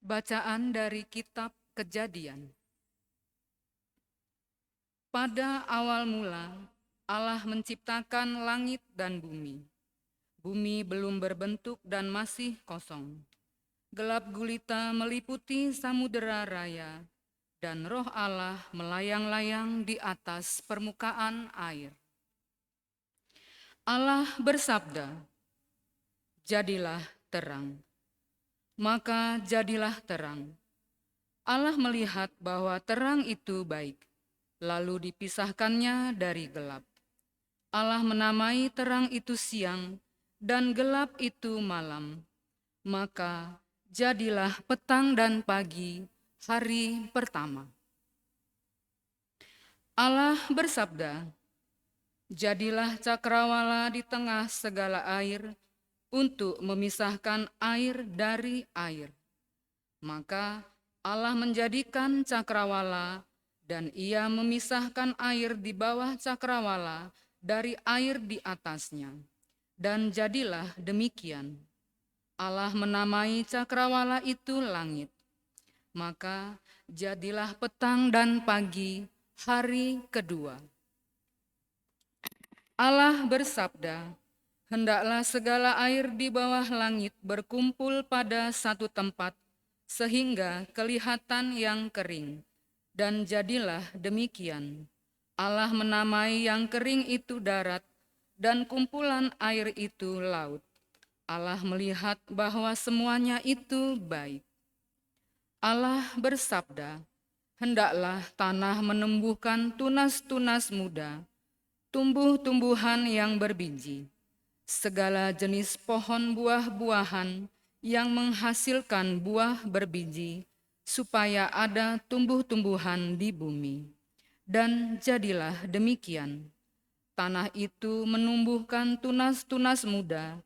Bacaan dari Kitab Kejadian. Pada awal mula, Allah menciptakan langit dan bumi. Bumi belum berbentuk dan masih kosong. Gelap gulita meliputi samudera raya, dan roh Allah melayang-layang di atas permukaan air. Allah bersabda, "Jadilah terang." Maka jadilah terang. Allah melihat bahwa terang itu baik, lalu dipisahkannya dari gelap. Allah menamai terang itu siang, dan gelap itu malam. Maka jadilah petang dan pagi, hari pertama. Allah bersabda, "Jadilah cakrawala di tengah segala air, untuk memisahkan air dari air." Maka Allah menjadikan cakrawala, dan Ia memisahkan air di bawah cakrawala dari air di atasnya. Dan jadilah demikian. Allah menamai cakrawala itu langit. Maka jadilah petang dan pagi, hari kedua. Allah bersabda, "Hendaklah segala air di bawah langit berkumpul pada satu tempat, sehingga kelihatan yang kering." Dan jadilah demikian. Allah menamai yang kering itu darat, dan kumpulan air itu laut. Allah melihat bahwa semuanya itu baik. Allah bersabda, "Hendaklah tanah menumbuhkan tunas-tunas muda, tumbuh-tumbuhan yang berbiji, segala jenis pohon buah-buahan yang menghasilkan buah berbiji, supaya ada tumbuh-tumbuhan di bumi." Dan jadilah demikian. Tanah itu menumbuhkan tunas-tunas muda,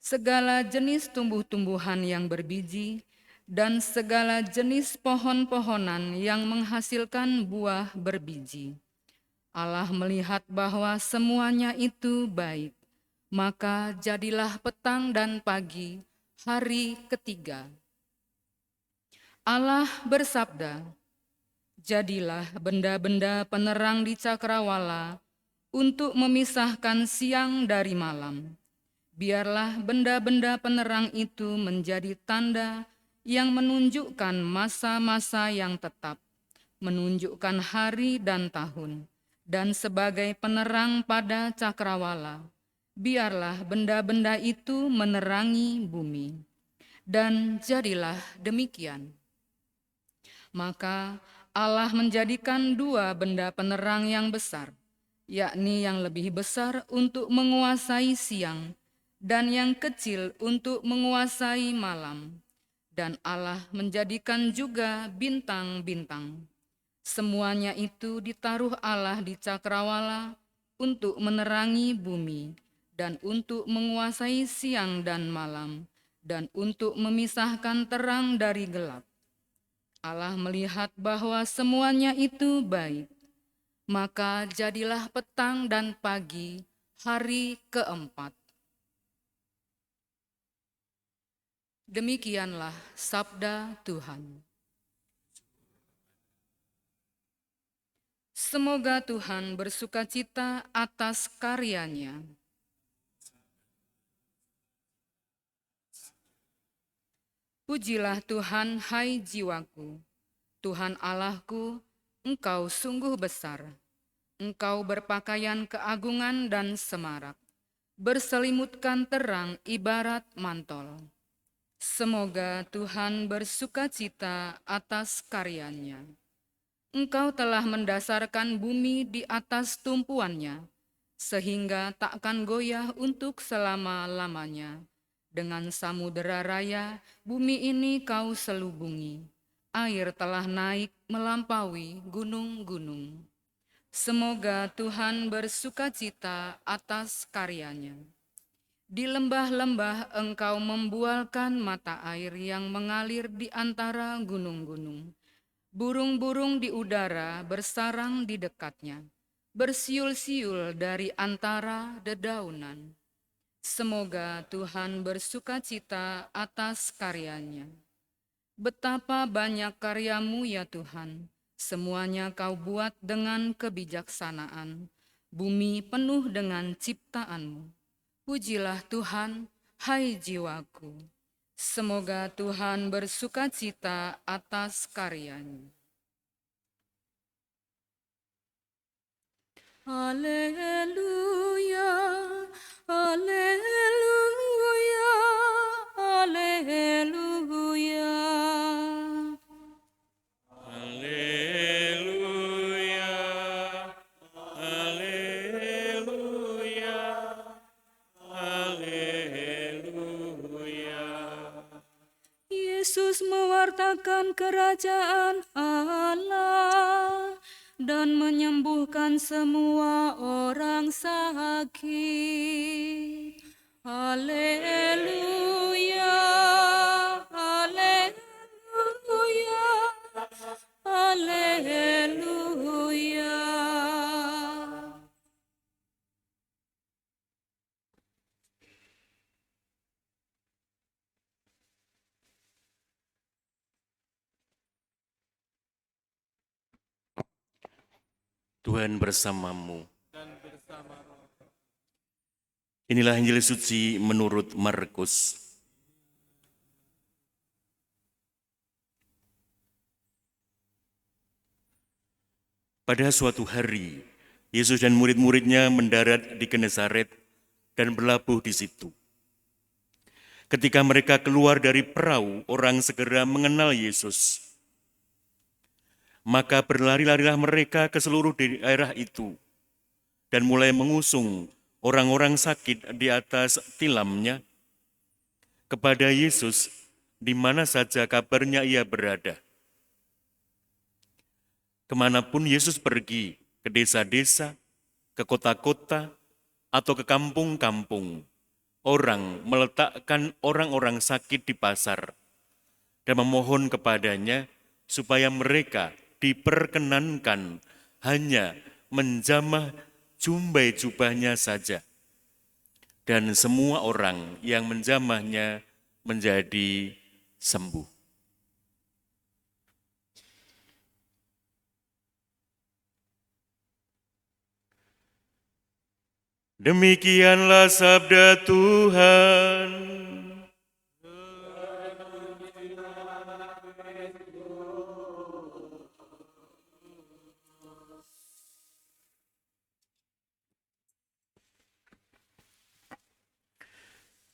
segala jenis tumbuh-tumbuhan yang berbiji, dan segala jenis pohon-pohonan yang menghasilkan buah berbiji. Allah melihat bahwa semuanya itu baik. Maka jadilah petang dan pagi, hari ketiga. Allah bersabda, "Jadilah benda-benda penerang di cakrawala untuk memisahkan siang dari malam. Biarlah benda-benda penerang itu menjadi tanda yang menunjukkan masa-masa yang tetap, menunjukkan hari dan tahun, dan sebagai penerang pada cakrawala. Biarlah benda-benda itu menerangi bumi." Dan jadilah demikian. Maka Allah menjadikan dua benda penerang yang besar, yakni yang lebih besar untuk menguasai siang, dan yang kecil untuk menguasai malam. Dan Allah menjadikan juga bintang-bintang. Semuanya itu ditaruh Allah di cakrawala untuk menerangi bumi, dan untuk menguasai siang dan malam, dan untuk memisahkan terang dari gelap. Allah melihat bahwa semuanya itu baik. Maka jadilah petang dan pagi, hari keempat. Demikianlah sabda Tuhan. Semoga Tuhan bersukacita atas karyanya. Pujilah Tuhan, hai jiwaku. Tuhan Allahku, Engkau sungguh besar. Engkau berpakaian keagungan dan semarak, berselimutkan terang ibarat mantol. Semoga Tuhan bersukacita atas karyanya. Engkau telah mendasarkan bumi di atas tumpuannya, sehingga takkan goyah untuk selama-lamanya. Dengan samudera raya, bumi ini kau selubungi. Air telah naik melampaui gunung-gunung. Semoga Tuhan bersukacita atas karyanya. Di lembah-lembah Engkau membualkan mata air yang mengalir di antara gunung-gunung. Burung-burung di udara bersarang di dekatnya, bersiul-siul dari antara dedaunan. Semoga Tuhan bersukacita atas karyanya. Betapa banyak karyamu ya Tuhan, semuanya kau buat dengan kebijaksanaan. Bumi penuh dengan ciptaanmu. Pujilah Tuhan, hai jiwaku. Semoga Tuhan bersukacita atas karyanya. Haleluya, haleluya, haleluya. Haleluya, haleluya, haleluya. Yesus mewartakan kerajaan Allah dan menyembuhkan semua orang sakit. Haleluya, haleluya, haleluya. Tuhan bersamamu. Inilah Injil suci menurut Markus. Pada suatu hari, Yesus dan murid-muridnya mendarat di Genesaret dan berlabuh di situ. Ketika mereka keluar dari perahu, orang segera mengenal Yesus. Maka berlari-larilah mereka ke seluruh daerah itu dan mulai mengusung orang-orang sakit di atas tilamnya kepada Yesus di mana saja kabarnya ia berada. Kemanapun Yesus pergi, ke desa-desa, ke kota-kota, atau ke kampung-kampung, orang meletakkan orang-orang sakit di pasar dan memohon kepadanya supaya mereka diperkenankan hanya menjamah jumbai jubahnya saja. Dan semua orang yang menjamahnya menjadi sembuh. Demikianlah sabda Tuhan.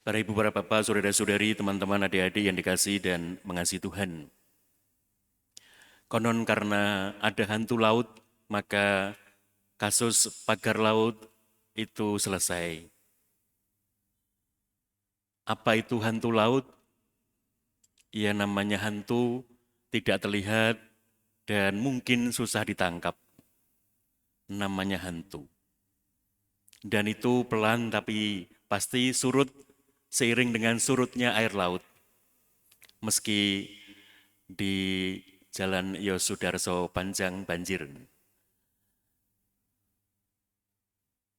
Para ibu, para bapak, saudara-saudari, teman-teman, adik-adik yang dikasihi dan mengasihi Tuhan. Konon karena ada hantu laut, maka kasus pagar laut itu selesai. Apa itu hantu laut? Ya namanya hantu, tidak terlihat, dan mungkin susah ditangkap. Namanya hantu. Dan itu pelan tapi pasti surut seiring dengan surutnya air laut. Meski di Jalan Yosudarso panjang banjir.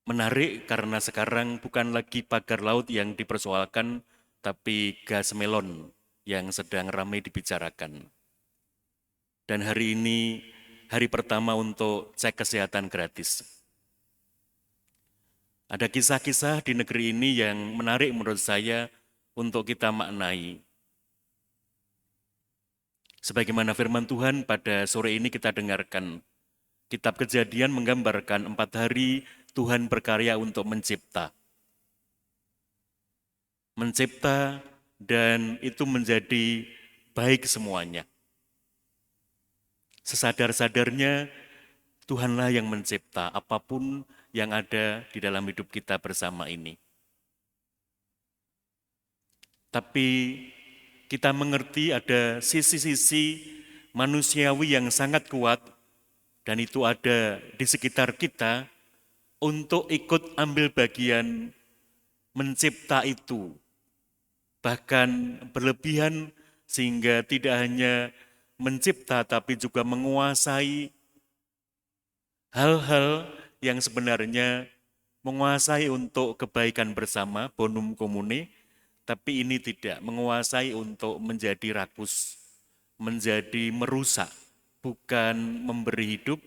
Menarik karena sekarang bukan lagi pagar laut yang dipersoalkan, tapi gas melon yang sedang ramai dibicarakan. Dan hari ini hari pertama untuk cek kesehatan gratis. Ada kisah-kisah di negeri ini yang menarik menurut saya untuk kita maknai. Sebagaimana firman Tuhan pada sore ini kita dengarkan, Kitab Kejadian menggambarkan 4 hari Tuhan berkarya untuk mencipta. Mencipta dan itu menjadi baik semuanya. Sesadar-sadarnya Tuhanlah yang mencipta apapun yang ada di dalam hidup kita bersama ini. Tapi kita mengerti ada sisi-sisi manusiawi yang sangat kuat dan itu ada di sekitar kita untuk ikut ambil bagian mencipta itu. Bahkan berlebihan sehingga tidak hanya mencipta tapi juga menguasai hal-hal yang sebenarnya menguasai untuk kebaikan bersama, bonum comune, tapi ini tidak menguasai untuk menjadi rakus, menjadi merusak, bukan memberi hidup,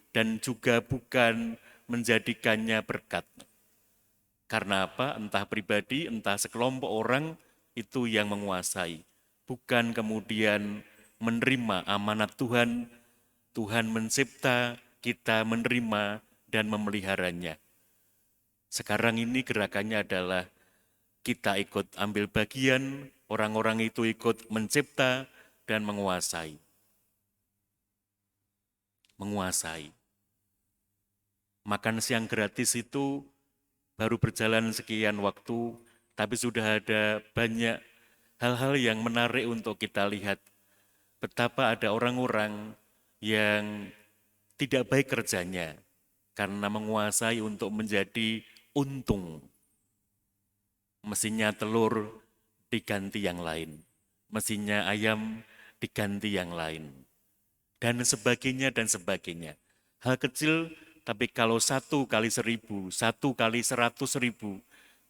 dan juga bukan menjadikannya berkat. Karena apa? Entah pribadi, entah sekelompok orang itu yang menguasai. Bukan kemudian menerima amanat Tuhan, Tuhan mencipta, kita menerima dan memeliharanya. Sekarang ini gerakannya adalah kita ikut ambil bagian, orang-orang itu ikut mencipta dan menguasai. Makan siang gratis itu baru berjalan sekian waktu, tapi sudah ada banyak hal-hal yang menarik untuk kita lihat. Betapa ada orang-orang yang tidak baik kerjanya karena menguasai untuk menjadi untung. Mesinnya telur diganti yang lain, mesinnya ayam diganti yang lain, dan sebagainya dan sebagainya. Hal kecil, tapi kalau 1 kali 1000, 1 kali 100.000,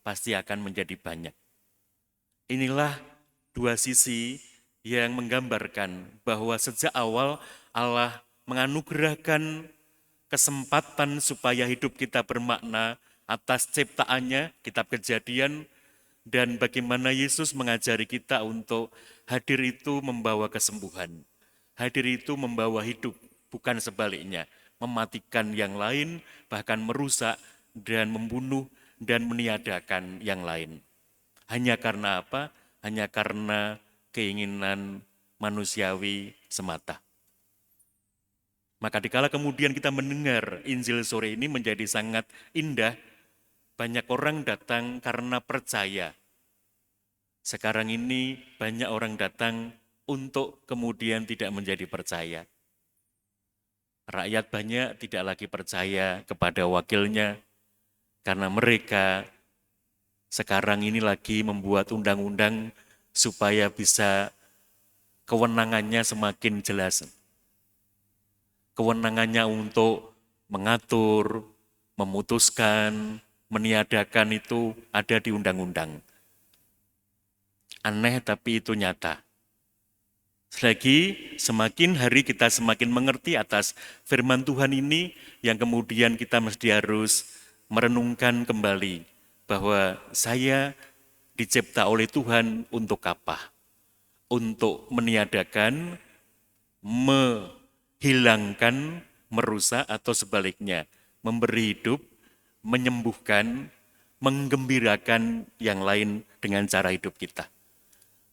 pasti akan menjadi banyak. Inilah dua sisi yang menggambarkan bahwa sejak awal Allah menganugerahkan kesempatan supaya hidup kita bermakna atas ciptaannya, kitab Kejadian, dan bagaimana Yesus mengajari kita untuk hadir itu membawa kesembuhan. Hadir itu membawa hidup, bukan sebaliknya. Mematikan yang lain, bahkan merusak dan membunuh dan meniadakan yang lain. Hanya karena apa? Hanya karena keinginan manusiawi semata. Maka dikala kemudian kita mendengar Injil sore ini menjadi sangat indah, banyak orang datang karena percaya. Sekarang ini banyak orang datang untuk kemudian tidak menjadi percaya. Rakyat banyak tidak lagi percaya kepada wakilnya karena mereka sekarang ini lagi membuat undang-undang supaya bisa kewenangannya semakin jelas. Kewenangannya untuk mengatur, memutuskan, meniadakan itu ada di undang-undang. Aneh tapi itu nyata. Selagi semakin hari kita semakin mengerti atas firman Tuhan ini, yang kemudian kita mesti harus merenungkan kembali bahwa saya dicipta oleh Tuhan untuk apa? Untuk meniadakan, menghilangkan, merusak, atau sebaliknya, memberi hidup, menyembuhkan, menggembirakan yang lain dengan cara hidup kita.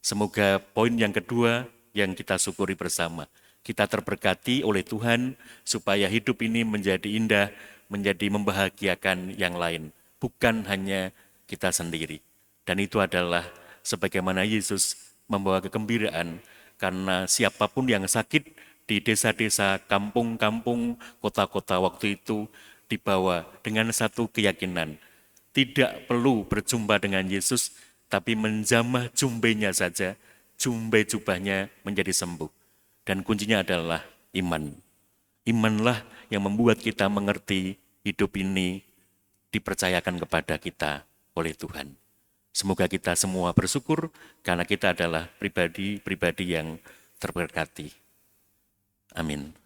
Semoga poin yang kedua yang kita syukuri bersama, kita terberkati oleh Tuhan supaya hidup ini menjadi indah, menjadi membahagiakan yang lain, bukan hanya kita sendiri. Dan itu adalah sebagaimana Yesus membawa kegembiraan, karena siapapun yang sakit di desa-desa, kampung-kampung, kota-kota waktu itu dibawa dengan satu keyakinan. Tidak perlu berjumpa dengan Yesus, tapi menjamah jumbenya saja, jumbe jubahnya menjadi sembuh. Dan kuncinya adalah iman. Imanlah yang membuat kita mengerti hidup ini dipercayakan kepada kita oleh Tuhan. Semoga kita semua bersyukur karena kita adalah pribadi-pribadi yang terberkati. Amin.